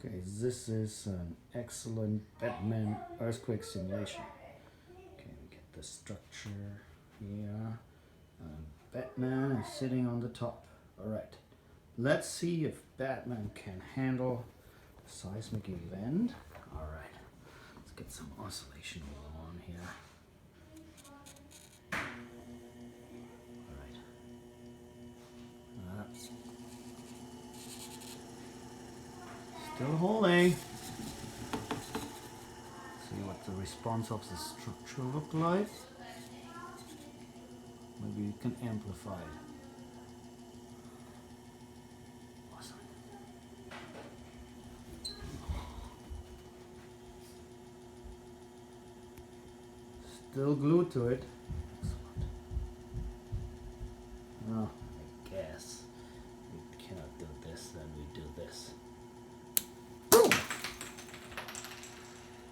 Okay, this is an excellent Batman earthquake simulation. Okay, we get the structure here. Batman is sitting on the top. Alright, let's see if Batman can handle a seismic event. Alright, let's get some oscillation on here. Alright. That's still holding. See what the response of the structure look like. Maybe you can amplify it. Awesome. Still glued to it.